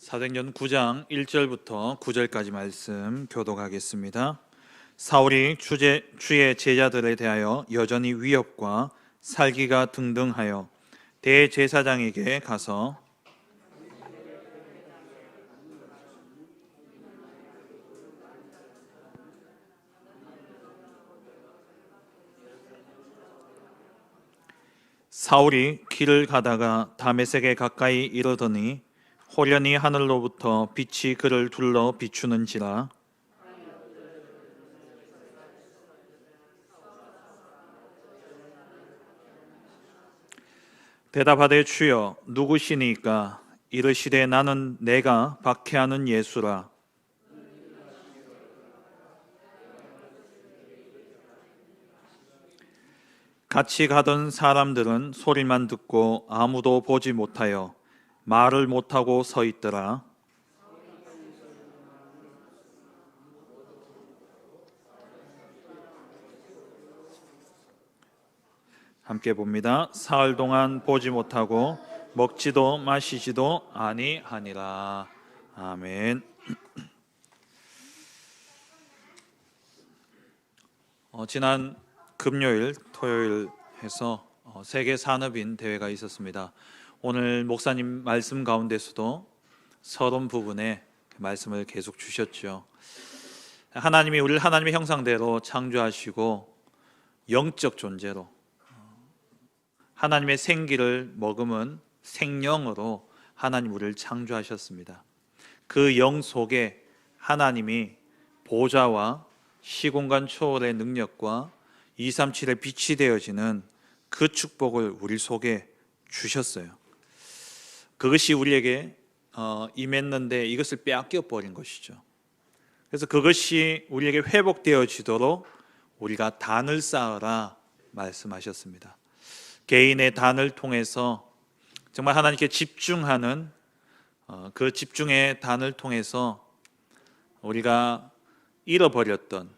사도행전 9장 1절부터 9절까지 말씀 교독하겠습니다. 사울이 주의 제자들에 대하여 여전히 위협과 살기가 등등하여 대제사장에게 가서 사울이 길을 가다가 다메섹에 가까이 이르더니 호련히 하늘로부터 빛이 그를 둘러 비추는지라. 대답하되 주여 누구시니까? 이르시되 나는 내가 박해하는 예수라. 같이 가던 사람들은 소리만 듣고 아무도 보지 못하여 말을 못하고 서 있더라. 함께 봅니다. 사흘 동안 보지 못하고 먹지도 마시지도 아니하니라. 아멘. 지난 금요일, 토요일 해서 세계 산업인 대회가 있었습니다. 오늘 목사님 말씀 가운데서도 서론 부분에 말씀을 계속 주셨죠. 하나님이 우리를 하나님의 형상대로 창조하시고 영적 존재로 하나님의 생기를 머금은 생령으로 하나님 우리를 창조하셨습니다. 그 영 속에 하나님이 보좌와 시공간 초월의 능력과 237의 빛이 되어지는 그 축복을 우리 속에 주셨어요. 그것이 우리에게 임했는데 이것을 빼앗겨 버린 것이죠. 그래서 그것이 우리에게 회복되어지도록 우리가 단을 쌓으라 말씀하셨습니다. 개인의 단을 통해서 정말 하나님께 집중하는 그 집중의 단을 통해서 우리가 잃어버렸던,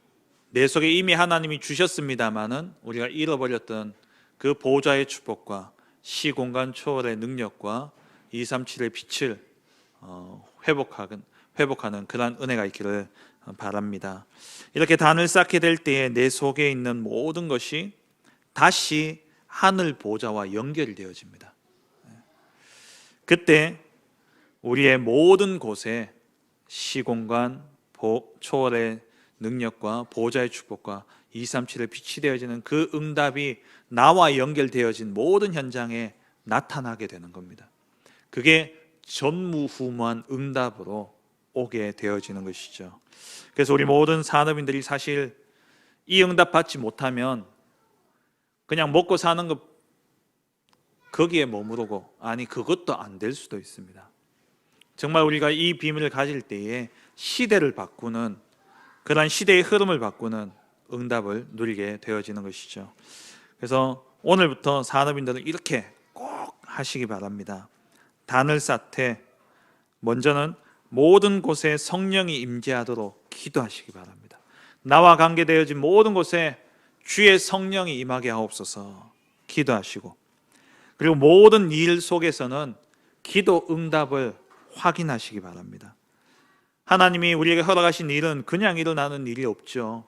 내 속에 이미 하나님이 주셨습니다마는 우리가 잃어버렸던 그 보좌의 축복과 시공간 초월의 능력과 237의 빛을 회복하는 그러한 은혜가 있기를 바랍니다. 이렇게 단을 쌓게 될 때에 내 속에 있는 모든 것이 다시 하늘 보좌와 연결이 되어집니다. 그때 우리의 모든 곳에 시공간 초월의 능력과 보좌의 축복과 237의 빛이 되어지는 그 응답이 나와 연결되어진 모든 현장에 나타나게 되는 겁니다. 그게 전무후무한 응답으로 오게 되어지는 것이죠. 그래서 우리 모든 산업인들이 사실 이 응답 받지 못하면 그냥 먹고 사는 것 거기에 머무르고, 아니 그것도 안 될 수도 있습니다. 정말 우리가 이 비밀을 가질 때에 시대를 바꾸는, 그러한 시대의 흐름을 바꾸는 응답을 누리게 되어지는 것이죠. 그래서 오늘부터 산업인들은 이렇게 꼭 하시기 바랍니다. 단을 쌓되 먼저는 모든 곳에 성령이 임재하도록 기도하시기 바랍니다. 나와 관계되어진 모든 곳에 주의 성령이 임하게 하옵소서 기도하시고, 그리고 모든 일 속에서는 기도 응답을 확인하시기 바랍니다. 하나님이 우리에게 허락하신 일은 그냥 일어나는 일이 없죠.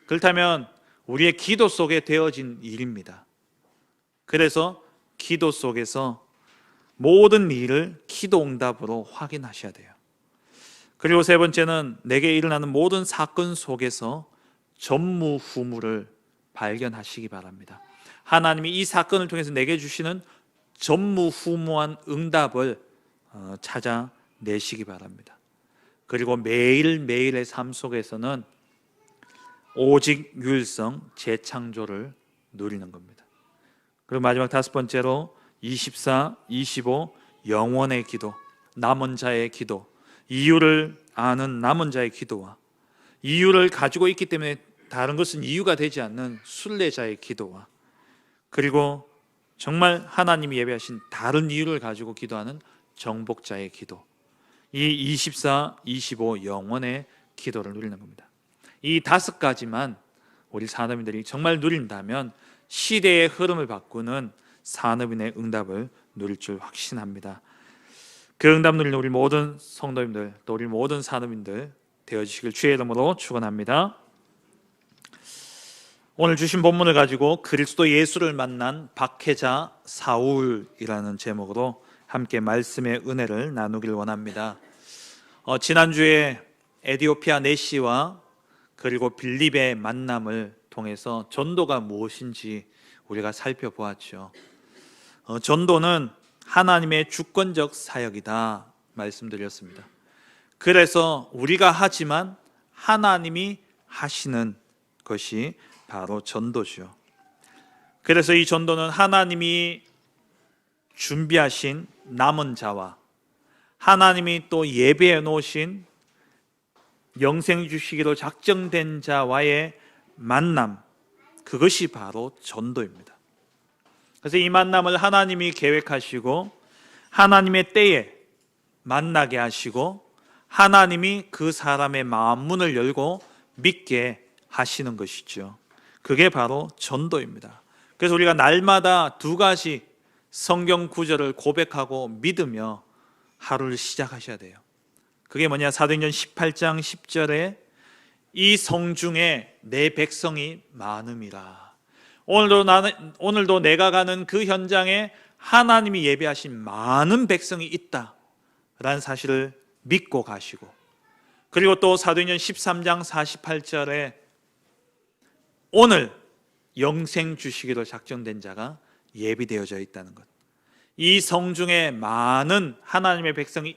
그렇다면 우리의 기도 속에 되어진 일입니다. 그래서 기도 속에서 모든 일을 기도 응답으로 확인하셔야 돼요. 그리고 세 번째는 내게 일어나는 모든 사건 속에서 전무후무를 발견하시기 바랍니다. 하나님이 이 사건을 통해서 내게 주시는 전무후무한 응답을 찾아내시기 바랍니다. 그리고 매일매일의 삶 속에서는 오직 유일성 재창조를 누리는 겁니다. 그리고 마지막 다섯 번째로 24, 25 영원의 기도, 남은 자의 기도, 이유를 아는 남은 자의 기도와 이유를 가지고 있기 때문에 다른 것은 이유가 되지 않는 순례자의 기도와, 그리고 정말 하나님이 예배하신 다른 이유를 가지고 기도하는 정복자의 기도, 이 24, 25 영원의 기도를 누리는 겁니다. 이 다섯 가지만 우리 산업인들이 정말 누린다면 시대의 흐름을 바꾸는 산업인의 응답을 누릴 줄 확신합니다. 그 응답 누리는 우리 모든 성도님들, 또 우리 모든 산업인들 되어주시길 주의 이름으로 축원합니다. 오늘 주신 본문을 가지고 그리스도 예수를 만난 박해자 사울이라는 제목으로 함께 말씀의 은혜를 나누길 원합니다. 지난주에 에디오피아 내시와 그리고 빌립의 만남을 통해서 전도가 무엇인지 우리가 살펴보았죠. 전도는 하나님의 주권적 사역이다 말씀드렸습니다. 그래서 우리가 하지만 하나님이 하시는 것이 바로 전도죠. 그래서 이 전도는 하나님이 준비하신 남은 자와 하나님이 또 예배해 놓으신 영생 주시기로 작정된 자와의 만남, 그것이 바로 전도입니다. 그래서 이 만남을 하나님이 계획하시고 하나님의 때에 만나게 하시고 하나님이 그 사람의 마음 문을 열고 믿게 하시는 것이죠. 그게 바로 전도입니다. 그래서 우리가 날마다 두 가지 성경 구절을 고백하고 믿으며 하루를 시작하셔야 돼요. 그게 뭐냐? 사도행전 18장 10절에 이 성중에 내 백성이 많음이라. 오늘도 내가 가는 그 현장에 하나님이 예배하신 많은 백성이 있다라는 사실을 믿고 가시고, 그리고 또 사도행전 13장 48절에 오늘 영생 주시기로 작정된 자가 예비되어져 있다는 것. 이 성중에 많은 하나님의 백성이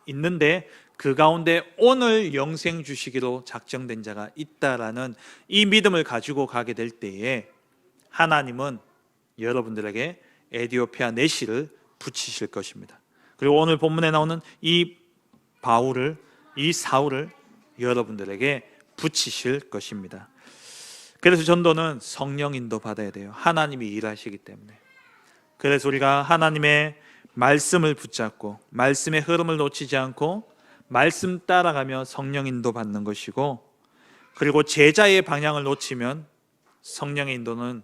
있는데 그 가운데 오늘 영생 주시기로 작정된 자가 있다라는 이 믿음을 가지고 가게 될 때에 하나님은 여러분들에게 에디오피아 내시를 붙이실 것입니다. 그리고 오늘 본문에 나오는 이 사울을 여러분들에게 붙이실 것입니다. 그래서 전도는 성령 인도 받아야 돼요. 하나님이 일하시기 때문에. 그래서 우리가 하나님의 말씀을 붙잡고 말씀의 흐름을 놓치지 않고 말씀 따라가며 성령 인도 받는 것이고, 그리고 제자의 방향을 놓치면 성령의 인도는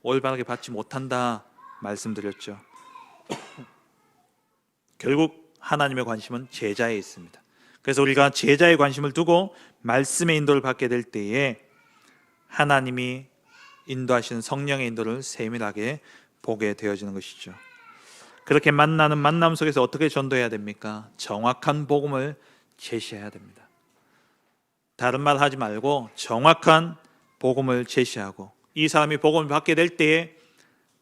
올바르게 받지 못한다 말씀드렸죠. 결국 하나님의 관심은 제자에 있습니다. 그래서 우리가 제자의 관심을 두고 말씀의 인도를 받게 될 때에 하나님이 인도하시는 성령의 인도를 세밀하게 보게 되어지는 것이죠. 그렇게 만나는 만남 속에서 어떻게 전도해야 됩니까? 정확한 복음을 제시해야 됩니다. 다른 말 하지 말고 정확한 복음을 제시하고, 이 사람이 복음을 받게 될 때에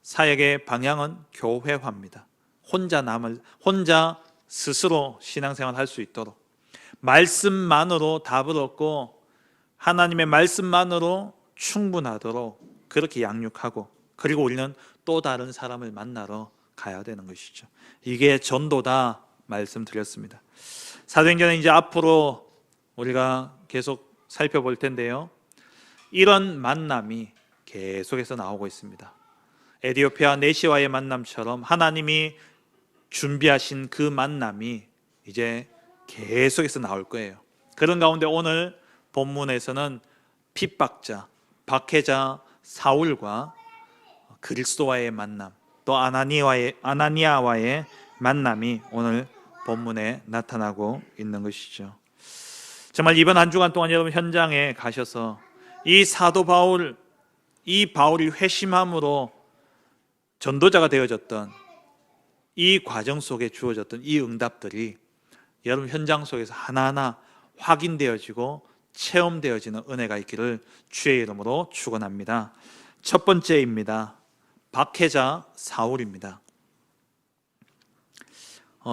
사역의 방향은 교회화입니다. 혼자 스스로 신앙생활을 할 수 있도록 말씀만으로 답을 얻고 하나님의 말씀만으로 충분하도록 그렇게 양육하고, 그리고 우리는 또 다른 사람을 만나러 가야 되는 것이죠. 이게 전도다 말씀드렸습니다. 사도행전은 이제 앞으로 우리가 계속 살펴볼 텐데요, 이런 만남이 계속해서 나오고 있습니다. 에디오피아 내시와의 만남처럼 하나님이 준비하신 그 만남이 이제 계속해서 나올 거예요. 그런 가운데 오늘 본문에서는 핍박자, 박해자 사울과 그리스도와의 만남, 또 아나니아와의 만남이 오늘 본문에 나타나고 있는 것이죠. 정말 이번 한 주간 동안 여러분 현장에 가셔서 이 사도 바울이 회심함으로 전도자가 되어졌던 이 과정 속에 주어졌던 이 응답들이 여러분 현장 속에서 하나하나 확인되어지고 체험되어지는 은혜가 있기를 주의 이름으로 축원합니다. 첫 번째입니다. 박해자 사울입니다.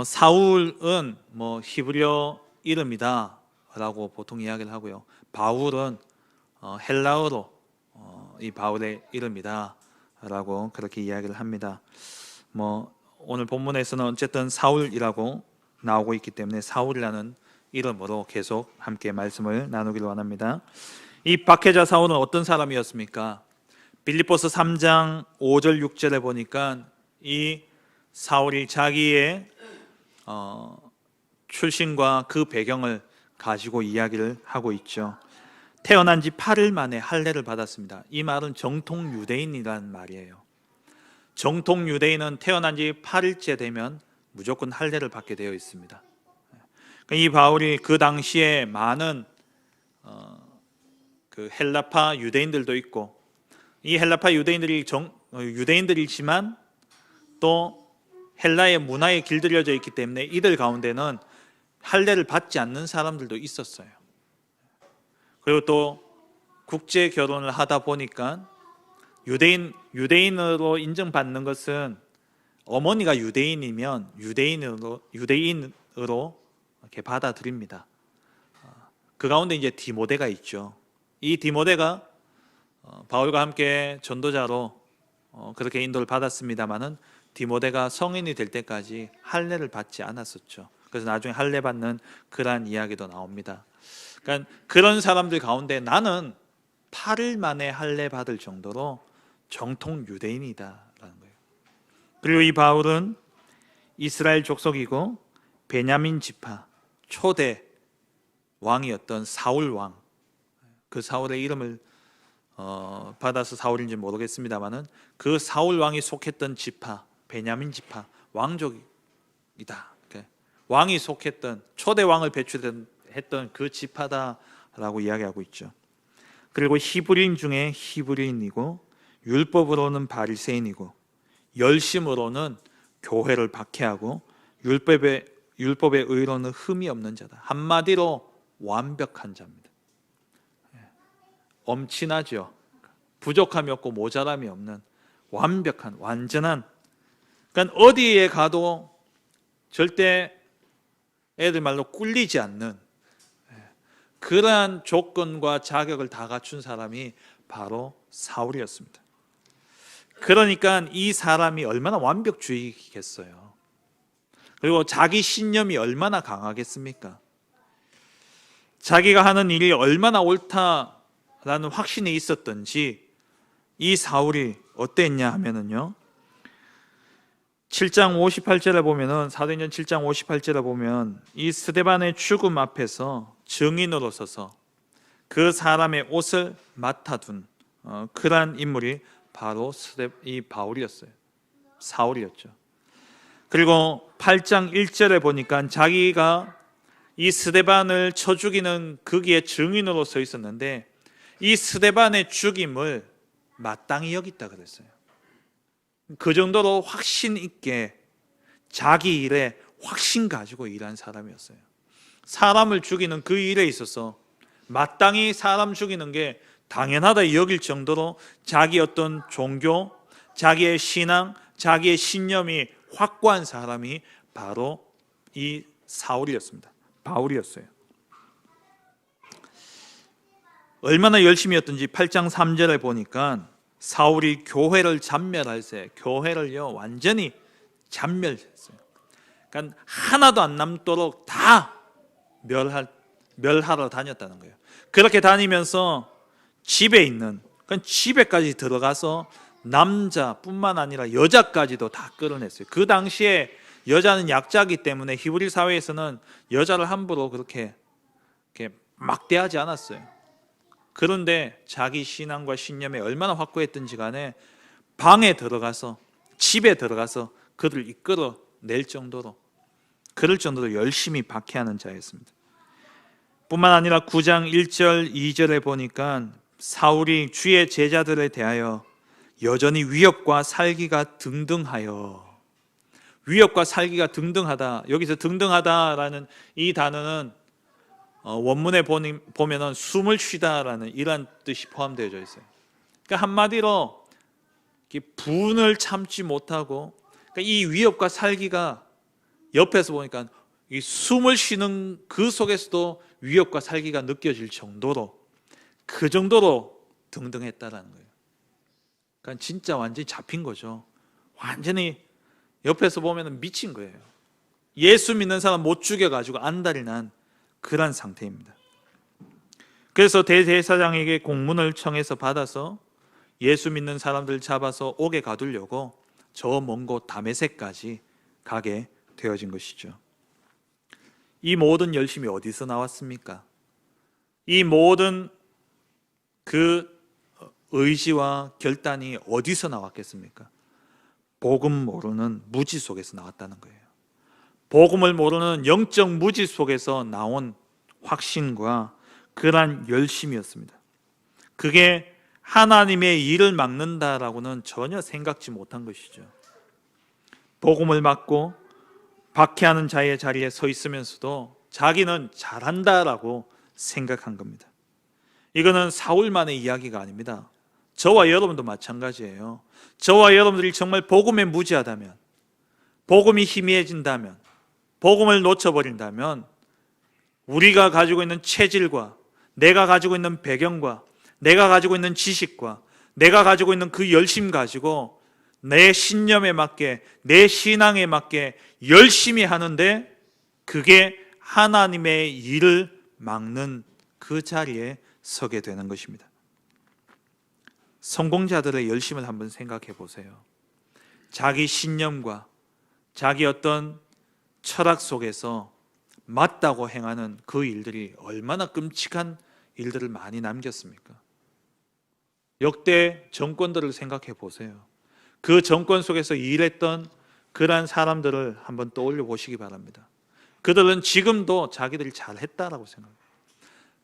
사울은 히브리어 이름이다 라고 보통 이야기를 하고요, 바울은 헬라어로 이 바울의 이름이다 라고 그렇게 이야기를 합니다. 오늘 본문에서는 어쨌든 사울이라고 나오고 있기 때문에 사울이라는 이름으로 계속 함께 말씀을 나누기를 원합니다. 이 박해자 사울은 어떤 사람이었습니까? 빌립보서 3장 5절 6절에 보니까 이 사울이 자기의 출신과 그 배경을 가지고 이야기를 하고 있죠. 태어난 지 8일 만에 할례를 받았습니다. 이 말은 정통 유대인이라는 말이에요. 정통 유대인은 태어난 지 8일째 되면 무조건 할례를 받게 되어 있습니다. 그러니까 이 바울이 그 당시에 많은 그 헬라파 유대인들도 있고, 이 헬라파 유대인들이 유대인들이지만 또 헬라의 문화에 길들여져 있기 때문에 이들 가운데는 할례를 받지 않는 사람들도 있었어요. 그리고 또 국제 결혼을 하다 보니까 유대인으로 인정받는 것은 어머니가 유대인이면 유대인으로 이렇게 받아들입니다. 그 가운데 이제 디모데가 있죠. 이 디모데가 바울과 함께 전도자로 그렇게 인도를 받았습니다마는 디모데가 성인이 될 때까지 할례를 받지 않았었죠. 그래서 나중에 할례 받는 그러한 이야기도 나옵니다. 그러니까 그런 사람들 가운데 나는 8일 만에 할례 받을 정도로 정통 유대인이다라는 거예요. 그리고 이 바울은 이스라엘 족속이고 베냐민 지파 초대 왕이었던 사울 왕, 그 사울의 이름을 받아서 사울인지 모르겠습니다만은 그 사울 왕이 속했던 지파, 베냐민 지파 왕족이다. 왕이 속했던 초대 왕을 배출했던 그 지파다라고 이야기하고 있죠. 그리고 히브리인 중에 히브리인이고 율법으로는 바리새인이고 열심으로는 교회를 박해하고 율법의 의로는 흠이 없는 자다. 한마디로 완벽한 자입니다. 엄친하죠. 부족함이 없고 모자람이 없는 완벽한 완전한, 그러니까 어디에 가도 절대 애들 말로 꿀리지 않는 그러한 조건과 자격을 다 갖춘 사람이 바로 사울이었습니다. 그러니까 이 사람이 얼마나 완벽주의겠어요. 그리고 자기 신념이 얼마나 강하겠습니까? 자기가 하는 일이 얼마나 옳다라는 확신이 있었던지 이 사울이 어땠냐 하면은요, 7장 58절에 보면은, 사도행전 7장 58절에 보면 이 스데반의 죽음 앞에서 증인으로 서서 그 사람의 옷을 맡아둔 그러한 인물이 바로 이 바울이었어요. 사울이었죠. 그리고 8장 1절에 보니까 자기가 이 스데반을 쳐 죽이는 거기에 증인으로 서 있었는데 이 스데반의 죽임을 마땅히 여겼다 그랬어요. 그 정도로 확신 있게 자기 일에 확신 가지고 일한 사람이었어요. 사람을 죽이는 그 일에 있어서 마땅히 사람 죽이는 게 당연하다 여길 정도로 자기 어떤 종교, 자기의 신앙, 자기의 신념이 확고한 사람이 바로 이 사울이었습니다. 바울이었어요. 얼마나 열심히 했던지 8장 3절에 보니까 사울이 교회를 잔멸할 때, 교회를요 완전히 잔멸했어요. 그러니까 하나도 안 남도록 다 멸하러 다녔다는 거예요. 그렇게 다니면서 집에 있는, 그러니까 집에까지 들어가서 남자뿐만 아니라 여자까지도 다 끌어냈어요. 그 당시에 여자는 약자이기 때문에 히브리 사회에서는 여자를 함부로 그렇게 막대하지 않았어요. 그런데 자기 신앙과 신념에 얼마나 확고했던지 간에 방에 들어가서, 집에 들어가서 그를 이끌어낼 정도로, 그럴 정도로 열심히 박해하는 자였습니다. 뿐만 아니라 9장 1절 2절에 보니까 사울이 주의 제자들에 대하여 여전히 위협과 살기가 등등하여, 위협과 살기가 등등하다, 여기서 등등하다라는 이 단어는 원문에 보면은 숨을 쉬다라는 이런 뜻이 포함되어 있어요. 그러니까 한마디로 분을 참지 못하고, 그러니까 이 위협과 살기가 옆에서 보니까 이 숨을 쉬는 그 속에서도 위협과 살기가 느껴질 정도로, 그 정도로 등등했다라는 거예요. 그러니까 진짜 완전히 잡힌 거죠. 완전히 옆에서 보면은 미친 거예요. 예수 믿는 사람 못 죽여가지고 안달이 난 그런 상태입니다. 그래서 대제사장에게 공문을 청해서 받아서 예수 믿는 사람들 잡아서 옥에 가두려고 저 먼 곳 다메섹까지 가게 되어진 것이죠. 이 모든 열심이 어디서 나왔습니까? 이 모든 그 의지와 결단이 어디서 나왔겠습니까? 복음 모르는 무지 속에서 나왔다는 거예요. 복음을 모르는 영적 무지 속에서 나온 확신과 그러한 열심이었습니다. 그게 하나님의 일을 막는다라고는 전혀 생각지 못한 것이죠. 복음을 막고 박해하는 자의 자리에 서 있으면서도 자기는 잘한다라고 생각한 겁니다. 이거는 사울만의 이야기가 아닙니다. 저와 여러분도 마찬가지예요. 저와 여러분들이 정말 복음에 무지하다면, 복음이 희미해진다면, 복음을 놓쳐버린다면 우리가 가지고 있는 체질과 내가 가지고 있는 배경과 내가 가지고 있는 지식과 내가 가지고 있는 그 열심 가지고 내 신념에 맞게 내 신앙에 맞게 열심히 하는데 그게 하나님의 일을 막는 그 자리에 서게 되는 것입니다. 성공자들의 열심을 한번 생각해 보세요. 자기 신념과 자기 어떤 철학 속에서 맞다고 행하는 그 일들이 얼마나 끔찍한 일들을 많이 남겼습니까? 역대 정권들을 생각해 보세요. 그 정권 속에서 일했던 그러한 사람들을 한번 떠올려 보시기 바랍니다. 그들은 지금도 자기들이 잘했다라고 생각합니다.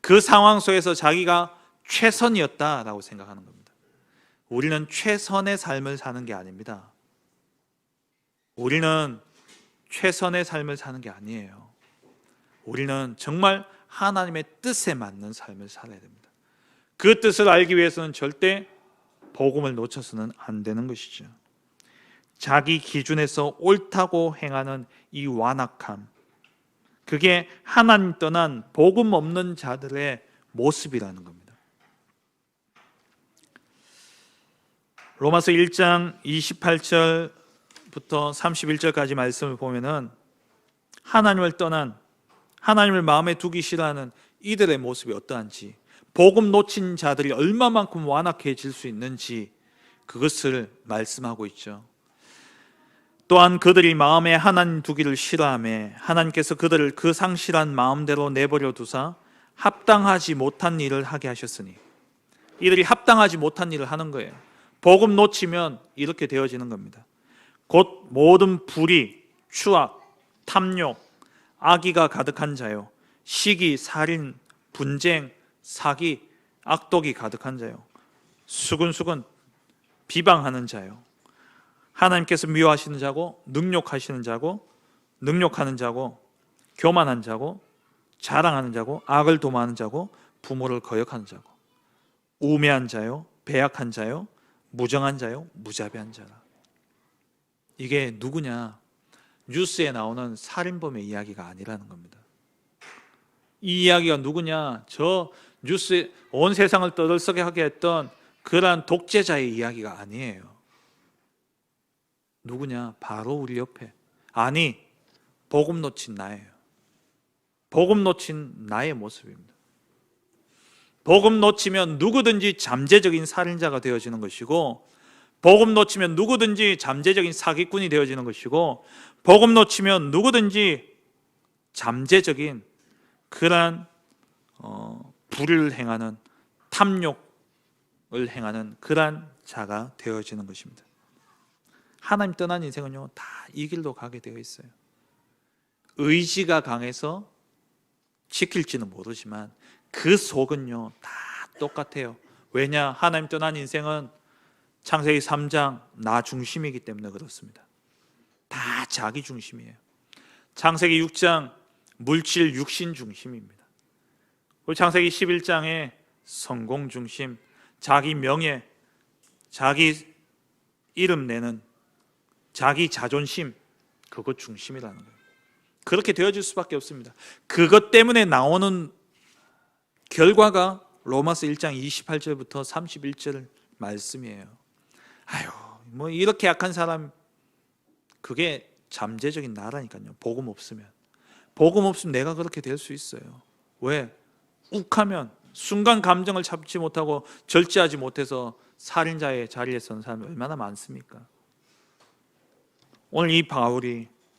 그 상황 속에서 자기가 최선이었다라고 생각하는 겁니다. 우리는 최선의 삶을 사는 게 아닙니다. 우리는 최선의 삶을 사는 게 아니에요. 우리는 정말 하나님의 뜻에 맞는 삶을 살아야 됩니다. 그 뜻을 알기 위해서는 절대 복음을 놓쳐서는 안 되는 것이죠. 자기 기준에서 옳다고 행하는 이 완악함, 그게 하나님 떠난 복음 없는 자들의 모습이라는 겁니다. 로마서 1장 28절부터 31절까지 말씀을 보면은 하나님을 떠난, 하나님을 마음에 두기 싫어하는 이들의 모습이 어떠한지, 복음 놓친 자들이 얼마만큼 완악해질 수 있는지 그것을 말씀하고 있죠. 또한 그들이 마음에 하나님 두기를 싫어하며 하나님께서 그들을 그 상실한 마음대로 내버려 두사 합당하지 못한 일을 하게 하셨으니, 이들이 합당하지 못한 일을 하는 거예요. 복음 놓치면 이렇게 되어지는 겁니다. 곧 모든 불의, 추악, 탐욕, 악의가 가득한 자요, 시기, 살인, 분쟁, 사기, 악독이 가득한 자요, 수근수근 비방하는 자요, 하나님께서 미워하시는 자고 능욕하시는 자고 능욕하는 자고 교만한 자고 자랑하는 자고 악을 도모하는 자고 부모를 거역하는 자고 우매한 자요, 배약한 자요, 무정한 자요, 무자비한 자라. 이게 누구냐? 뉴스에 나오는 살인범의 이야기가 아니라는 겁니다. 이 이야기가 누구냐? 저 뉴스에 온 세상을 떠들썩게 하게 했던 그러한 독재자의 이야기가 아니에요. 누구냐? 바로 우리 옆에, 아니 복음 놓친 나예요. 복음 놓친 나의 모습입니다. 복음 놓치면 누구든지 잠재적인 살인자가 되어지는 것이고, 복음 놓치면 누구든지 잠재적인 사기꾼이 되어지는 것이고, 복음 놓치면 누구든지 잠재적인 그러한 불의를 행하는, 탐욕을 행하는 그러한 자가 되어지는 것입니다. 하나님 떠난 인생은요, 다 이 길로 가게 되어 있어요. 의지가 강해서 지킬지는 모르지만 그 속은요 다 똑같아요. 왜냐? 하나님 떠난 인생은 창세기 3장 나 중심이기 때문에 그렇습니다. 다 자기 중심이에요. 창세기 6장 물질 육신 중심입니다. 그리고 창세기 11장에 성공 중심, 자기 명예, 자기 이름 내는, 자기 자존심, 그것 중심이라는 거예요. 그렇게 되어질 수밖에 없습니다. 그것 때문에 나오는 결과가 로마서 1장 28절부터 31절 말씀이에요. 아유, 뭐 이렇게 약한 사람, 그게 잠재적인 나라니까요. 복음 없으면 내가 그렇게 될 수 있어요. 왜? 욱하면, 순간 감정을 잡지 못하고 절제하지 못해서 살인자의 자리에 서는 사람이 얼마나 많습니까? 오늘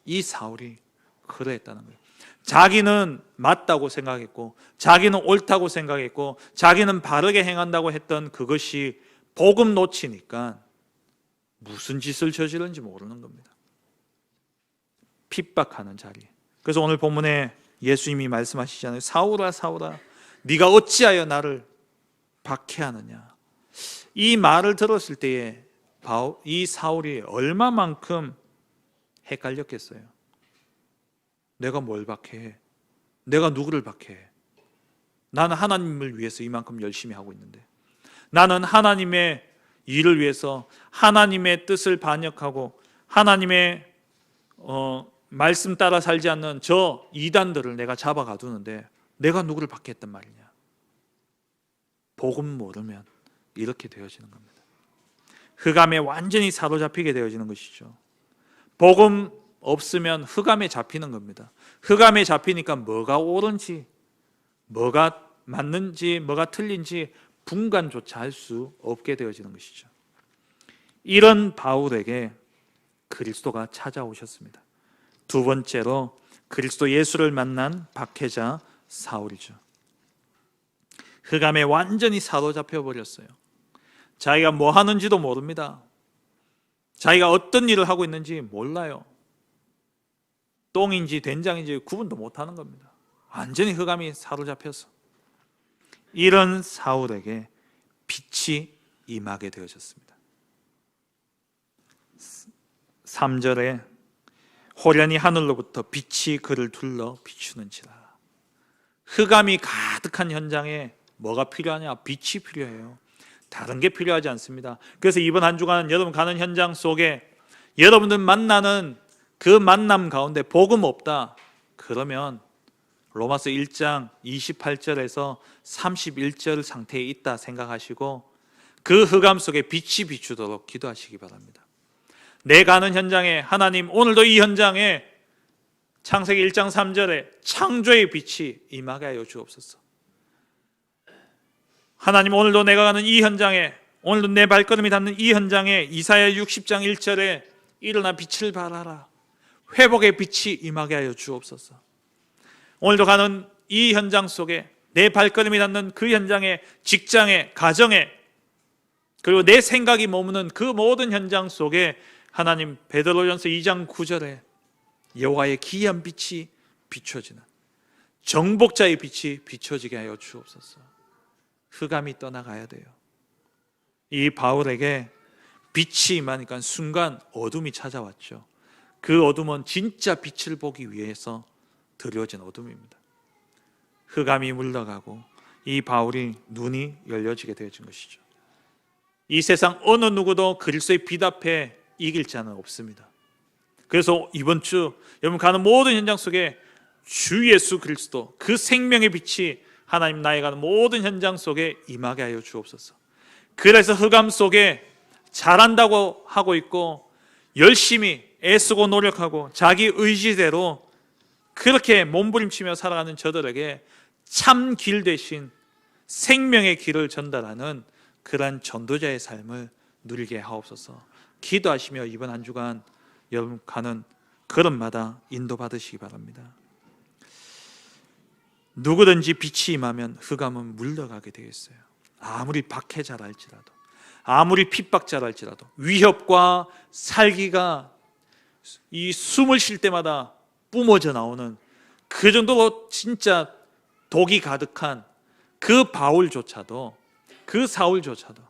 이 사울이 그러했다는 거예요. 자기는 맞다고 생각했고, 자기는 옳다고 생각했고, 자기는 바르게 행한다고 했던 그것이 복음 놓치니까 무슨 짓을 저지른지 모르는 겁니다. 핍박하는 자리. 그래서 오늘 본문에 예수님이 말씀하시잖아요. 사울아 사울아 네가 어찌하여 나를 박해하느냐. 이 말을 들었을 때에 이 사울이 얼마만큼 헷갈렸겠어요. 내가 뭘 박해해? 내가 누구를 박해해? 나는 하나님을 위해서 이만큼 열심히 하고 있는데, 나는 하나님의 일을 위해서 하나님의 뜻을 반역하고 하나님의 말씀 따라 살지 않는 저 이단들을 내가 잡아가두는데 내가 누구를 박해했단 말이냐. 복음 모르면 이렇게 되어지는 겁니다. 흑암에 완전히 사로잡히게 되어지는 것이죠. 복음 없으면 흑암에 잡히는 겁니다. 흑암에 잡히니까 뭐가 옳은지, 뭐가 맞는지, 뭐가 틀린지 분간조차 할 수 없게 되어지는 것이죠. 이런 바울에게 그리스도가 찾아오셨습니다. 두 번째로 그리스도 예수를 만난 박해자 사울이죠. 흑암에 완전히 사로잡혀 버렸어요. 자기가 뭐 하는지도 모릅니다. 자기가 어떤 일을 하고 있는지 몰라요. 똥인지 된장인지 구분도 못하는 겁니다. 완전히 흑암이 사로잡혀서. 이런 사울에게 빛이 임하게 되어졌습니다. 3절에 호련히 하늘로부터 빛이 그를 둘러 비추는지라. 흑암이 가득한 현장에 뭐가 필요하냐? 빛이 필요해요. 다른 게 필요하지 않습니다. 그래서 이번 한 주간 여러분 가는 현장 속에 여러분들 만나는 그 만남 가운데 복음 없다 그러면 로마서 1장 28절에서 31절 상태에 있다 생각하시고 그 흑암 속에 빛이 비추도록 기도하시기 바랍니다. 내 가는 현장에 하나님 오늘도 이 현장에 창세기 1장 3절에 창조의 빛이 임하게 하여 주옵소서. 하나님 오늘도 내가 가는 이 현장에, 오늘도 내 발걸음이 닿는 이 현장에 이사야 60장 1절에 일어나 빛을 발하라. 회복의 빛이 임하게 하여 주옵소서. 오늘도 가는 이 현장 속에 내 발걸음이 닿는 그 현장에, 직장에, 가정에, 그리고 내 생각이 머무는 그 모든 현장 속에 하나님 베드로전서 2장 9절에 여호와의 기이한 빛이 비춰지는 정복자의 빛이 비춰지게 하여 주옵소서. 흑암이 떠나가야 돼요. 이 바울에게 빛이 임하니까 순간 어둠이 찾아왔죠. 그 어둠은 진짜 빛을 보기 위해서 드려진 어둠입니다. 흑암이 물러가고 이 바울이 눈이 열려지게 되어진 것이죠. 이 세상 어느 누구도 그리스도의 빛 앞에 이길 자는 없습니다. 그래서 이번 주 여러분 가는 모든 현장 속에 주 예수 그리스도 그 생명의 빛이 하나님 나의 가는 모든 현장 속에 임하게 하여 주옵소서. 그래서 흑암 속에 잘한다고 하고 있고 열심히 애쓰고 노력하고 자기 의지대로 그렇게 몸부림치며 살아가는 저들에게 참 길 대신 생명의 길을 전달하는 그러한 전도자의 삶을 누리게 하옵소서. 기도하시며 이번 한 주간 여러분 가는 걸음마다 인도받으시기 바랍니다. 누구든지 빛이 임하면 흑암은 물러가게 되겠어요. 아무리 박해자랄지라도, 아무리 핍박자랄지라도, 위협과 살기가 이 숨을 쉴 때마다 뿜어져 나오는 그 정도로 진짜 독이 가득한 그 바울조차도, 그 사울조차도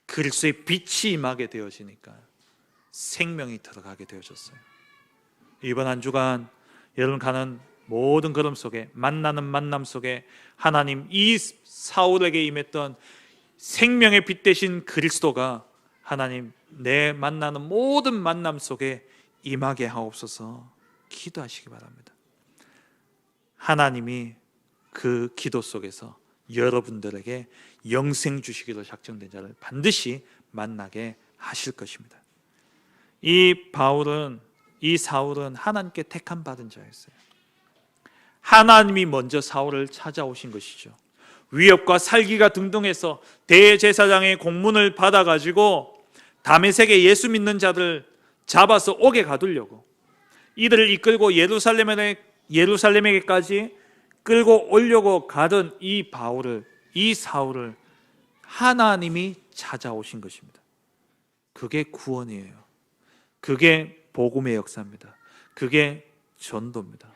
그리스도의 빛이 임하게 되어지니까 생명이 들어가게 되어졌어요. 이번 한 주간 여러분 가는 모든 걸음 속에, 만나는 만남 속에 하나님 이 사울에게 임했던 생명의 빛 대신 그리스도가 하나님 내 만나는 모든 만남 속에 임하게 하옵소서. 기도하시기 바랍니다. 하나님이 그 기도 속에서 여러분들에게 영생 주시기로 작정된 자를 반드시 만나게 하실 것입니다. 이 사울은 하나님께 택함 받은 자였어요. 하나님이 먼저 사울을 찾아오신 것이죠. 위협과 살기가 등등해서 대제사장의 공문을 받아가지고 다메섹에 예수 믿는 자들 잡아서 옥에 가두려고 이들을 이끌고 예루살렘에게까지 끌고 오려고 가던 이 사울을 하나님이 찾아오신 것입니다. 그게 구원이에요. 그게 복음의 역사입니다. 그게 전도입니다.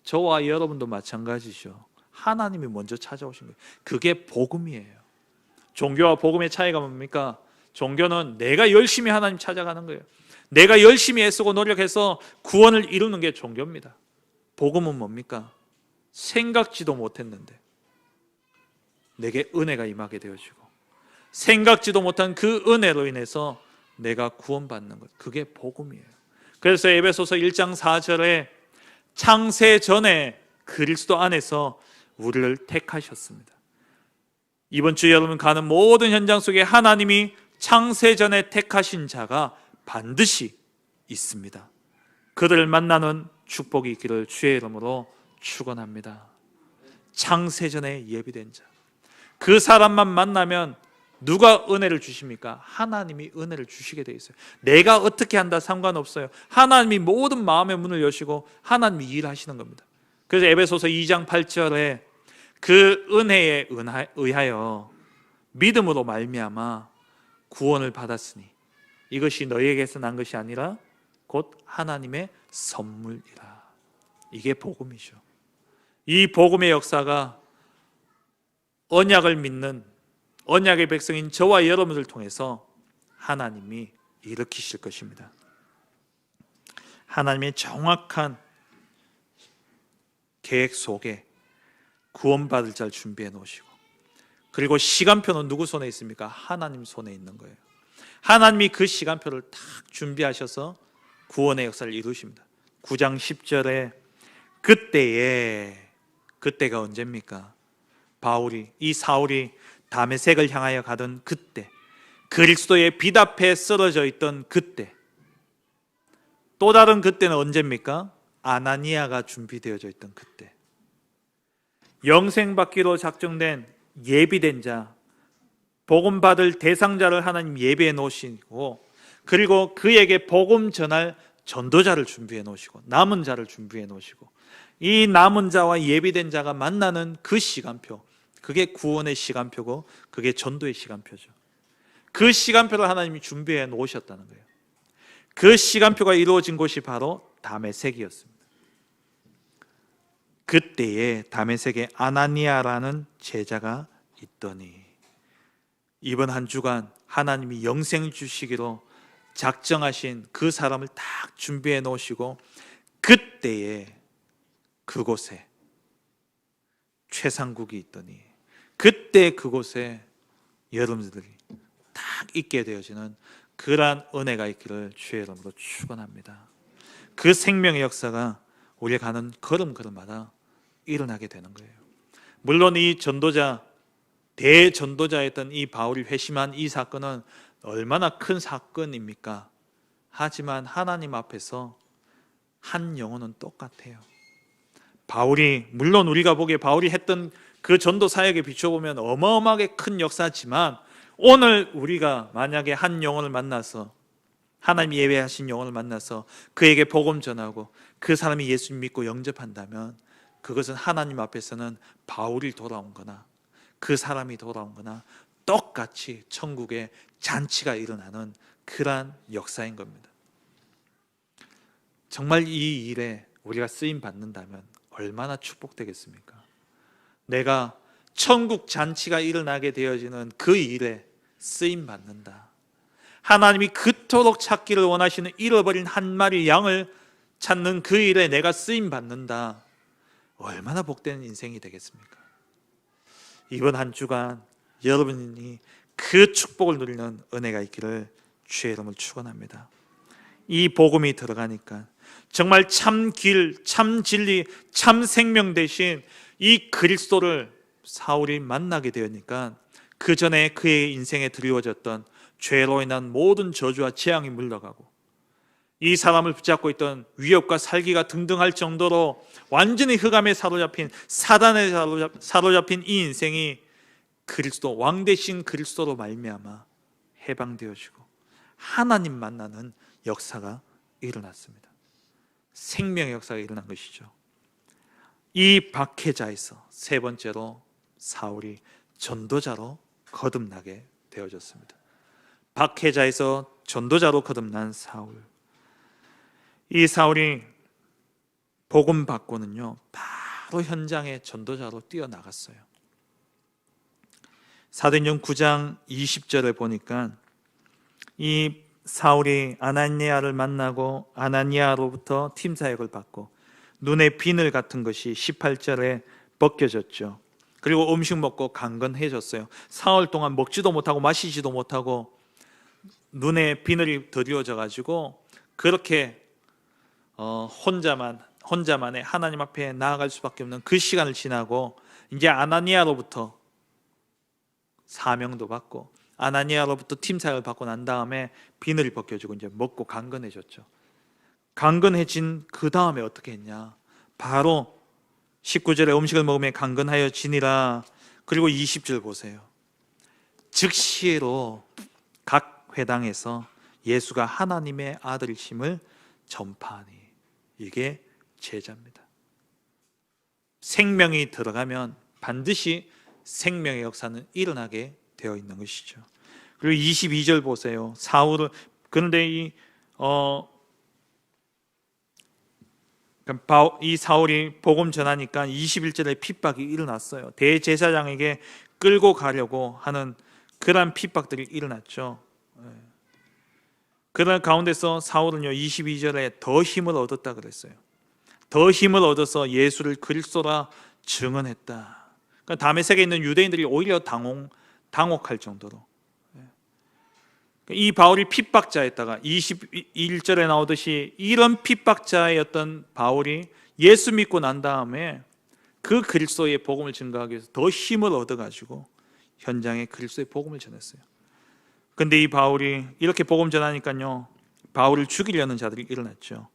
저와 여러분도 마찬가지죠. 하나님이 먼저 찾아오신 거예요. 그게 복음이에요. 종교와 복음의 차이가 뭡니까? 종교는 내가 열심히 하나님 찾아가는 거예요. 내가 열심히 애쓰고 노력해서 구원을 이루는 게 종교입니다. 복음은 뭡니까? 생각지도 못했는데 내게 은혜가 임하게 되어지고 생각지도 못한 그 은혜로 인해서 내가 구원받는 것, 그게 복음이에요. 그래서 에베소서 1장 4절에 창세 전에 그리스도 안에서 우리를 택하셨습니다. 이번 주 여러분 가는 모든 현장 속에 하나님이 창세 전에 택하신 자가 반드시 있습니다. 그들을 만나는 축복이 있기를 주의 이름으로 축원합니다. 창세 전에 예비된 자, 그 사람만 만나면 누가 은혜를 주십니까? 하나님이 은혜를 주시게 돼 있어요. 내가 어떻게 한다 상관없어요. 하나님이 모든 마음의 문을 여시고 하나님이 일하시는 겁니다. 그래서 에베소서 2장 8절에 그 은혜에 의하여 믿음으로 말미암아 구원을 받았으니 이것이 너희에게서 난 것이 아니라 곧 하나님의 선물이라. 이게 복음이죠. 이 복음의 역사가 언약을 믿는 언약의 백성인 저와 여러분을 통해서 하나님이 일으키실 것입니다. 하나님의 정확한 계획 속에 구원받을 자를 준비해 놓으시고, 그리고 시간표는 누구 손에 있습니까? 하나님 손에 있는 거예요. 하나님이 그 시간표를 딱 준비하셔서 구원의 역사를 이루십니다. 9장 10절에 그때가 언제입니까? 이 사울이 다메섹을 향하여 가던 그때, 그리스도의 빛 앞에 쓰러져 있던 그때, 또 다른 그때는 언제입니까? 아나니아가 준비되어져 있던 그때, 영생받기로 작정된 예비된 자, 복음 받을 대상자를 하나님 예비해 놓으시고, 그리고 그에게 복음 전할 전도자를 준비해 놓으시고, 남은 자를 준비해 놓으시고, 이 남은 자와 예비된 자가 만나는 그 시간표, 그게 구원의 시간표고 그게 전도의 시간표죠. 그 시간표를 하나님이 준비해 놓으셨다는 거예요. 그 시간표가 이루어진 곳이 바로 다메섹이었습니다. 그때에 다메섹에 아나니아라는 제자가 있더니, 이번 한 주간 하나님이 영생 주시기로 작정하신 그 사람을 딱 준비해 놓으시고, 그때에 그곳에 최상국이 있더니, 그때 그곳에 여러분들이 딱 있게 되어지는 그러한 은혜가 있기를 주의 이름으로 축원합니다. 그 생명의 역사가 우리가 가는 걸음걸음마다 일어나게 되는 거예요. 물론 이 전도자, 대전도자였던 이 바울이 회심한 이 사건은 얼마나 큰 사건입니까? 하지만 하나님 앞에서 한 영혼은 똑같아요. 바울이, 물론 우리가 보기에 바울이 했던 그 전도 사역에 비춰보면 어마어마하게 큰 역사지만, 오늘 우리가 만약에 한 영혼을 만나서, 하나님 예배하신 영혼을 만나서 그에게 복음 전하고 그 사람이 예수님 믿고 영접한다면, 그것은 하나님 앞에서는 바울이 돌아온 거나 그 사람이 돌아온 거나 똑같이 천국에 잔치가 일어나는 그러한 역사인 겁니다. 정말 이 일에 우리가 쓰임 받는다면 얼마나 축복되겠습니까? 내가 천국 잔치가 일어나게 되어지는 그 일에 쓰임 받는다. 하나님이 그토록 찾기를 원하시는 잃어버린 한 마리 양을 찾는 그 일에 내가 쓰임 받는다. 얼마나 복된 인생이 되겠습니까? 이번 한 주간 여러분이 그 축복을 누리는 은혜가 있기를 주의 이름을 축원합니다. 이 복음이 들어가니까 정말 참 길, 참 진리, 참 생명 대신 이 그리스도를 사울이 만나게 되니까 그 전에 그의 인생에 드리워졌던 죄로 인한 모든 저주와 재앙이 물러가고, 이 사람을 붙잡고 있던 위협과 살기가 등등할 정도로 완전히 흑암에 사로잡힌, 사단에 사로잡힌 이 인생이 그리스도, 왕 대신 그리스도로 말미암아 해방되어지고 하나님 만나는 역사가 일어났습니다. 생명의 역사가 일어난 것이죠. 이 박해자에서 세 번째로 사울이 전도자로 거듭나게 되어졌습니다. 박해자에서 전도자로 거듭난 사울. 이 사울이 복음 받고는요 바로 현장에 전도자로 뛰어나갔어요. 사도행전 9장 20절에 보니까 이 사울이 아나니아를 만나고 아나니아로부터 팀 사역을 받고 눈에 비늘 같은 것이 18절에 벗겨졌죠. 그리고 음식 먹고 강건해졌어요. 사흘 동안 먹지도 못하고 마시지도 못하고 눈에 비늘이 드리워져 가지고 그렇게 혼자만의 하나님 앞에 나아갈 수밖에 없는 그 시간을 지나고 이제 아나니아로부터 사명도 받고 아나니아로부터 팀 사역을 받고 난 다음에 비늘이 벗겨지고 이제 먹고 강건해졌죠. 강건해진 그 다음에 어떻게 했냐? 바로 19절에 음식을 먹으며 강건하여 지니라. 그리고 20절 보세요. 즉시로 각 회당에서 예수가 하나님의 아들이심을 전파하니. 이게 제자입니다. 생명이 들어가면 반드시 생명의 역사는 일어나게 되어 있는 것이죠. 그리고 22절 보세요. 그런데 이 사울이 복음 전하니까 21절에 핍박이 일어났어요. 대제사장에게 끌고 가려고 하는 그런 핍박들이 일어났죠. 그런 가운데서 사울은요 22절에 더 힘을 얻었다 그랬어요. 더 힘을 얻어서 예수를 그리스도라 증언했다. 그러니까 다메섹에 있는 유대인들이 오히려 당혹할 정도로 이 바울이 핍박자였다가 21절에 나오듯이 이런 핍박자였던 바울이 예수 믿고 난 다음에 그 그리스도의 복음을 증거하기 위해서 더 힘을 얻어가지고 현장에 그리스도의 복음을 전했어요. 근데 이 바울이 이렇게 복음 전하니까요 바울을 죽이려는 자들이 일어났죠.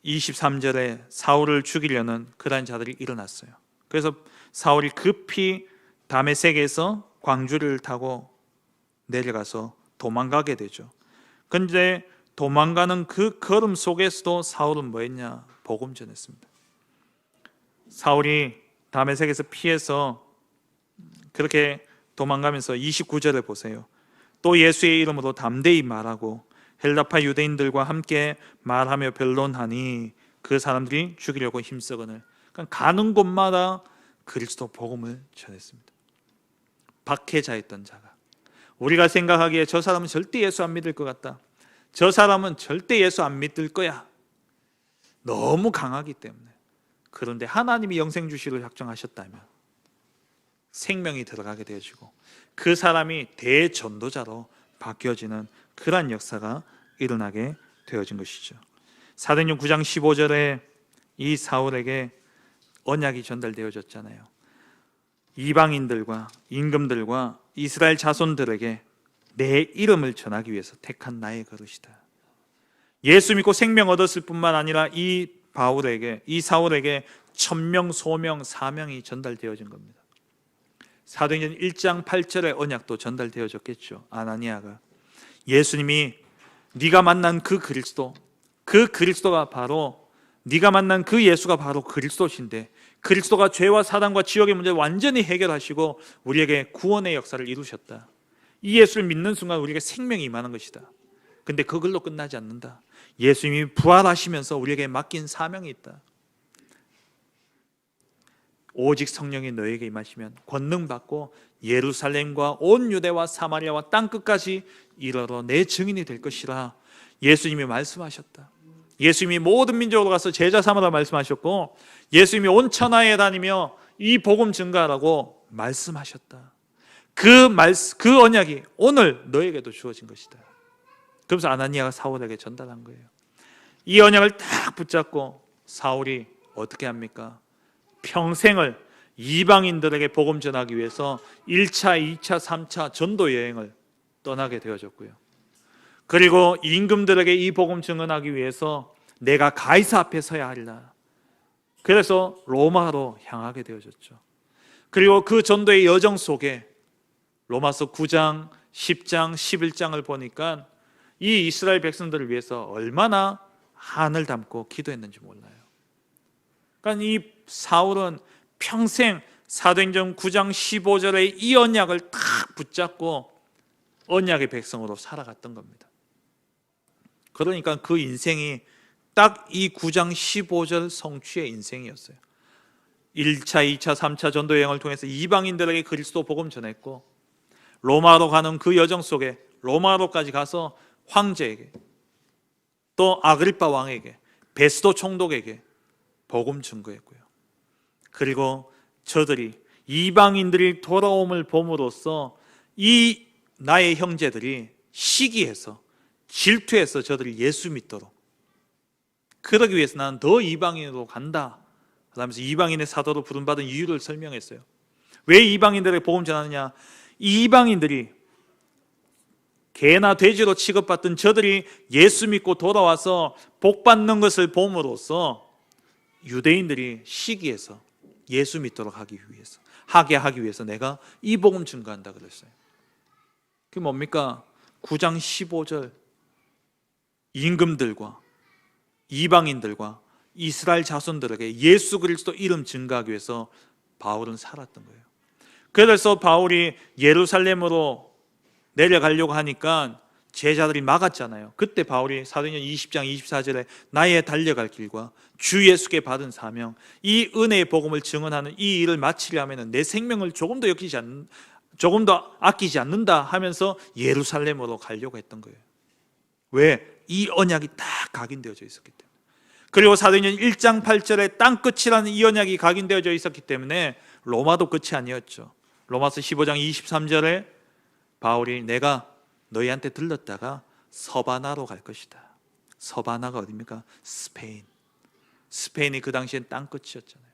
23절에 사울을 죽이려는 그러한 자들이 일어났어요. 그래서 사울이 급히 다메섹에서 광주를 타고 내려가서 도망가게 되죠. 그런데 도망가는 그 걸음 속에서도 사울은 뭐 했냐? 복음 전했습니다. 사울이 다메섹에서 피해서 그렇게 도망가면서 29절에 보세요. 또 예수의 이름으로 담대히 말하고 헬라파 유대인들과 함께 말하며 변론하니 그 사람들이 죽이려고 힘쓰거늘. 그러니까 가는 곳마다 그리스도 복음을 전했습니다. 박해자였던 자가 우리가 생각하기에 저 사람은 절대 예수 안 믿을 것 같다. 저 사람은 절대 예수 안 믿을 거야. 너무 강하기 때문에. 그런데 하나님이 영생 주시를 작정하셨다면 생명이 들어가게 되어지고 그 사람이 대전도자로 바뀌어지는 그러한 역사가 일어나게 되어진 것이죠. 사도행전 9장 15절에 이 사울에게 언약이 전달되어졌잖아요. 이방인들과 임금들과 이스라엘 자손들에게 내 이름을 전하기 위해서 택한 나의 그릇이다. 예수 믿고 생명 얻었을 뿐만 아니라 이 사울에게 천명, 소명, 사명이 전달되어진 겁니다. 사도행전 1장 8절의 언약도 전달되어졌겠죠. 아나니아가 예수님이 네가 만난 그 그리스도가 바로 네가 만난 그 예수가 바로 그리스도신데 그리스도가 죄와 사단과 지옥의 문제를 완전히 해결하시고 우리에게 구원의 역사를 이루셨다. 이 예수를 믿는 순간 우리에게 생명이 임하는 것이다. 근데 그걸로 끝나지 않는다. 예수님이 부활하시면서 우리에게 맡긴 사명이 있다. 오직 성령이 너에게 임하시면 권능 받고 예루살렘과 온 유대와 사마리아와 땅끝까지 이르러 내 증인이 될 것이라 예수님이 말씀하셨다. 예수님이 모든 민족으로 가서 제자 삼으라 말씀하셨고 예수님이 온 천하에 다니며 이 복음 증거하라고 말씀하셨다. 그 언약이 오늘 너에게도 주어진 것이다. 그러면서 아나니아가 사울에게 전달한 거예요. 이 언약을 딱 붙잡고 사울이 어떻게 합니까? 평생을 이방인들에게 복음 전하기 위해서 1차, 2차, 3차 전도 여행을 떠나게 되어졌고요. 그리고 임금들에게 이 복음 증언하기 위해서 내가 가이사 앞에 서야 하리라. 그래서 로마로 향하게 되어졌죠. 그리고 그 전도의 여정 속에 로마서 9장, 10장, 11장을 보니까 이 이스라엘 백성들을 위해서 얼마나 한을 담고 기도했는지 몰라요. 그러니까 이 사울은 평생 사도행전 9장 15절의 이 언약을 딱 붙잡고 언약의 백성으로 살아갔던 겁니다. 그러니까 그 인생이 딱 이 9장 15절 성취의 인생이었어요. 1차, 2차, 3차 전도 여행을 통해서 이방인들에게 그리스도 복음 전했고, 로마로 가는 그 여정 속에 로마로까지 가서 황제에게, 또 아그리파 왕에게, 베스도 총독에게 복음 증거했고요. 그리고 저들이, 이방인들이 돌아옴을 봄으로써 이 나의 형제들이 시기해서, 질투해서 저들이 예수 믿도록, 그러기 위해서 나는 더 이방인으로 간다 그러면서 이방인의 사도로 부름받은 이유를 설명했어요. 왜 이방인들에게 복음 전하느냐? 이방인들이 개나 돼지로 취급받던 저들이 예수 믿고 돌아와서 복 받는 것을 봄으로써 유대인들이 시기해서 예수 믿도록 하게 하기 위해서 내가 이 복음 증거한다 그랬어요. 그게 뭡니까? 9장 15절 임금들과 이방인들과 이스라엘 자손들에게 예수 그리스도 이름 증거하기 위해서 바울은 살았던 거예요. 그래서 바울이 예루살렘으로 내려가려고 하니까 제자들이 막았잖아요. 그때 바울이 사도행전 20장 24절에 나의 달려갈 길과 주 예수께 받은 사명, 이 은혜의 복음을 증언하는 이 일을 마치려 하면 내 생명을 조금도 아끼지 않는다 하면서 예루살렘으로 가려고 했던 거예요. 왜? 이 언약이 딱 각인되어져 있었기 때문에. 그리고 사도행전 1장 8절에 땅끝이라는 이 언약이 각인되어져 있었기 때문에 로마도 끝이 아니었죠. 로마서 15장 23절에 바울이 내가 너희한테 들렀다가 서바나로 갈 것이다. 서바나가 어디입니까? 스페인. 스페인이 그 당시엔 땅끝이었잖아요.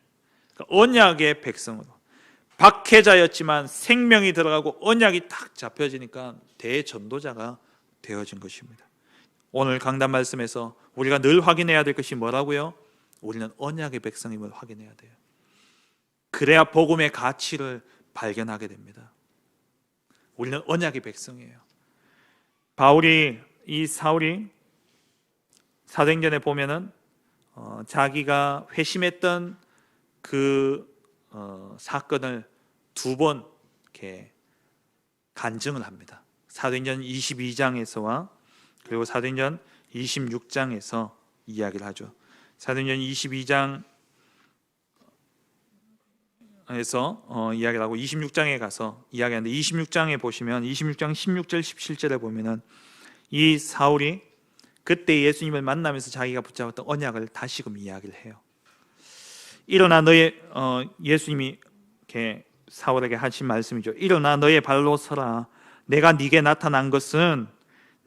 그러니까 언약의 백성으로, 박해자였지만 생명이 들어가고 언약이 딱 잡혀지니까 대전도자가 되어진 것입니다. 오늘 강단 말씀에서 우리가 늘 확인해야 될 것이 뭐라고요? 우리는 언약의 백성임을 확인해야 돼요. 그래야 복음의 가치를 발견하게 됩니다. 우리는 언약의 백성이에요. 사울이 사도행전에 보면은 자기가 회심했던 그 사건을 두 번 이렇게 간증을 합니다. 사도행전 22장에서와 그리고 사도행전 26장에서 이야기를 하죠. 사도행전 22장에서 이야기를 하고 26장에 가서 이야기하는데, 26장에 보시면 26장 16절 17절에 보면은 이 사울이 그때 예수님을 만나면서 자기가 붙잡았던 언약을 다시금 이야기를 해요. 일어나 너의 예수님이 이렇게 사울에게 하신 말씀이죠. 일어나 너의 발로 서라. 내가 네게 나타난 것은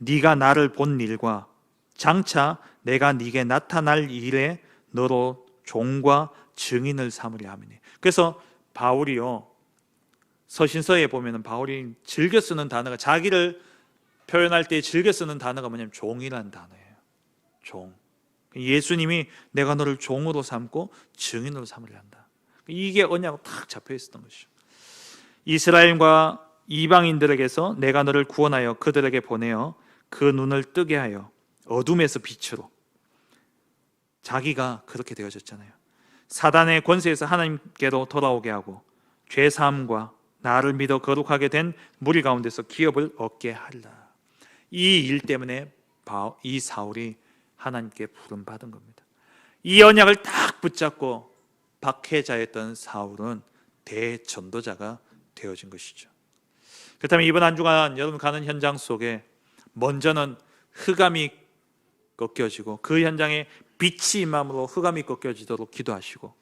네가 나를 본 일과 장차 내가 네게 나타날 일에 너로 종과 증인을 삼으려 함이니. 그래서 바울이요, 서신서에 보면은 바울이 즐겨 쓰는 단어가, 자기를 표현할 때 즐겨 쓰는 단어가 뭐냐면 종이라는 단어예요. 종. 예수님이 내가 너를 종으로 삼고 증인으로 삼으려 한다. 이게 언약으로 딱 잡혀 있었던 것이죠. 이스라엘과 이방인들에게서 내가 너를 구원하여 그들에게 보내어 그 눈을 뜨게 하여 어둠에서 빛으로, 자기가 그렇게 되어졌잖아요. 사단의 권세에서 하나님께로 돌아오게 하고 죄사함과 나를 믿어 거룩하게 된 무리 가운데서 기업을 얻게 하리라. 이 일 때문에 이 사울이 하나님께 부름받은 겁니다. 이 언약을 딱 붙잡고 박해자였던 사울은 대전도자가 되어진 것이죠. 그렇다면 이번 한 주간 여러분 가는 현장 속에 먼저는 흑암이 꺾여지고 그 현장에 빛이 임함으로 흑암이 꺾여지도록 기도하시고,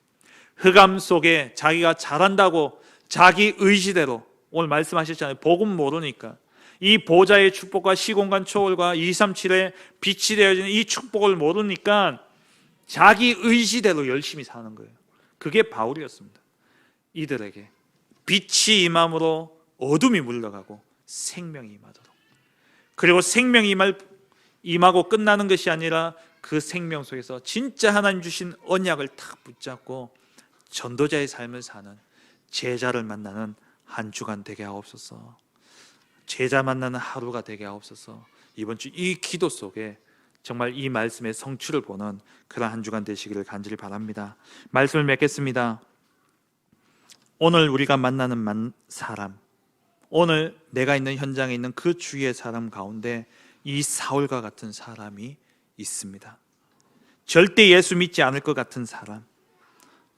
흑암 속에 자기가 잘한다고 자기 의지대로, 오늘 말씀하셨잖아요. 복음 모르니까 이 보좌의 축복과 시공간 초월과 237의 빛이 되어지는 이 축복을 모르니까 자기 의지대로 열심히 사는 거예요. 그게 바울이었습니다. 이들에게 빛이 임함으로 어둠이 물러가고 생명이 임하도록, 그리고 생명이 임하고 끝나는 것이 아니라 그 생명 속에서 진짜 하나님 주신 언약을 탁 붙잡고 전도자의 삶을 사는, 제자를 만나는 한 주간 되게 하옵소서. 제자 만나는 하루가 되게 하옵소서. 이번 주 이 기도 속에 정말 이 말씀의 성취를 보는 그런 한 주간 되시기를 간절히 바랍니다. 말씀을 맺겠습니다. 오늘 우리가 만나는 사람, 오늘 내가 있는 현장에 있는 그 주위의 사람 가운데 이 사울과 같은 사람이 있습니다. 절대 예수 믿지 않을 것 같은 사람,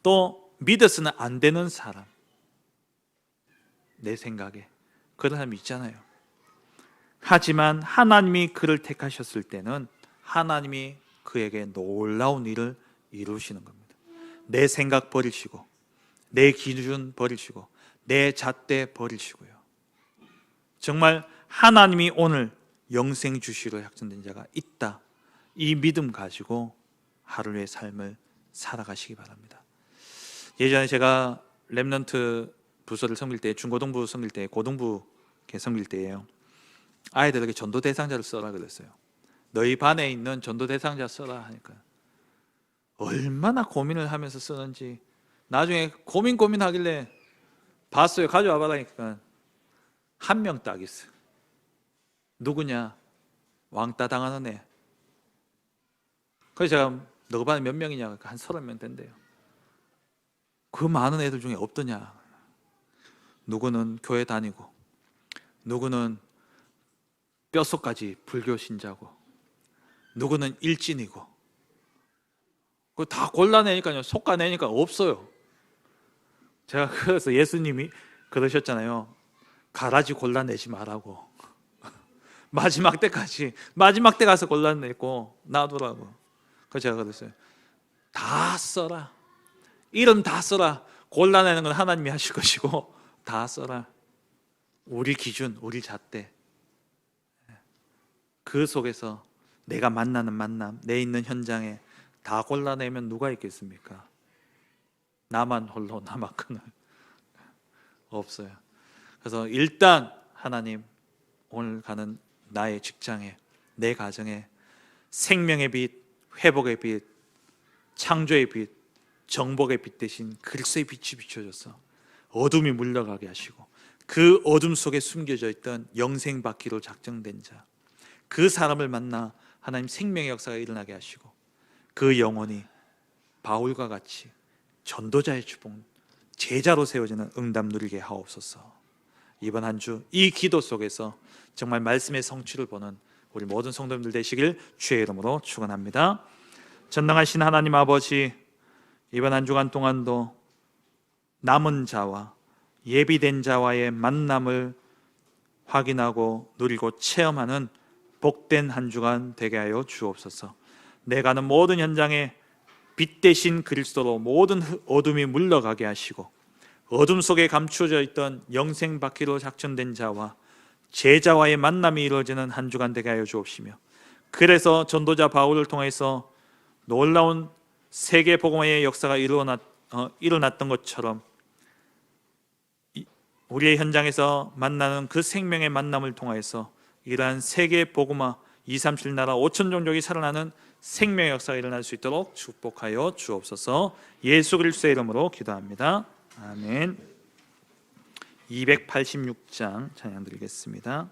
또 믿어서는 안 되는 사람, 내 생각에 그런 사람이 있잖아요. 하지만 하나님이 그를 택하셨을 때는 하나님이 그에게 놀라운 일을 이루시는 겁니다. 내 생각 버리시고, 내 기준 버리시고, 내 잣대 버리시고요. 정말 하나님이 오늘 영생 주시로 약정된 자가 있다, 이 믿음 가지고 하루의 삶을 살아가시기 바랍니다. 예전에 제가 렘넌트 부서를 섬길 때, 중고등부 섬길 때, 고등부 섬길 때예요. 아이들에게 전도 대상자를 써라 그랬어요. 너희 반에 있는 전도 대상자 써라 하니까 얼마나 고민을 하면서 쓰는지, 나중에 고민하길래 봤어요. 가져와 봐라니까 한 명 딱 있어요. 누구냐? 왕따 당하는 애. 그래서 제가 너 반에 몇 명이냐? 한 30명 된대요. 그 많은 애들 중에 없더냐? 누구는 교회 다니고, 누구는 뼛속까지 불교 신자고, 누구는 일진이고, 그거 다 골라내니까요, 속아내니까 없어요. 제가 그래서 예수님이 그러셨잖아요. 가라지 골라내지 말라고. 마지막 때 가서 골라내고 놔두라고. 그래서 제가 그랬어요. 다 써라. 이름 다 써라. 골라내는 건 하나님이 하실 것이고 다 써라. 우리 기준, 우리 잣대, 그 속에서 내가 만나는 만남, 내 있는 현장에 다 골라내면 누가 있겠습니까? 나만 홀로 남았거늘 없어요. 그래서 일단 하나님, 오늘 가는 나의 직장에, 내 가정에 생명의 빛, 회복의 빛, 창조의 빛, 정복의 빛 대신 그리스도의 빛이 비춰져서 어둠이 물러가게 하시고, 그 어둠 속에 숨겨져 있던 영생 받기로 작정된 자, 그 사람을 만나 하나님 생명의 역사가 일어나게 하시고, 그 영혼이 바울과 같이 전도자의 주봉, 제자로 세워지는 응답 누리게 하옵소서. 이번 한 주 이 기도 속에서 정말 말씀의 성취를 보는 우리 모든 성도님들 되시길 주의 이름으로 축원합니다. 전능하신 하나님 아버지, 이번 한 주간 동안도 남은 자와 예비된 자와의 만남을 확인하고 누리고 체험하는 복된 한 주간 되게 하여 주옵소서. 내가 가는 모든 현장에 빛 대신 그리스도로 모든 어둠이 물러가게 하시고, 어둠 속에 감추어져 있던 영생 받기로 작정된 자와 제자와의 만남이 이루어지는 한 주간 되게 하여 주옵시며, 그래서 전도자 바울을 통해서 놀라운 세계 복음화의 역사가 일어났던 것처럼 우리의 현장에서 만나는 그 생명의 만남을 통해서 이러한 세계 복음화 237 나라 5천 종족이 살아나는 생명의 역사가 일어날 수 있도록 축복하여 주옵소서. 예수 그리스도의 이름으로 기도합니다. 아멘. 286장 찬양 드리겠습니다.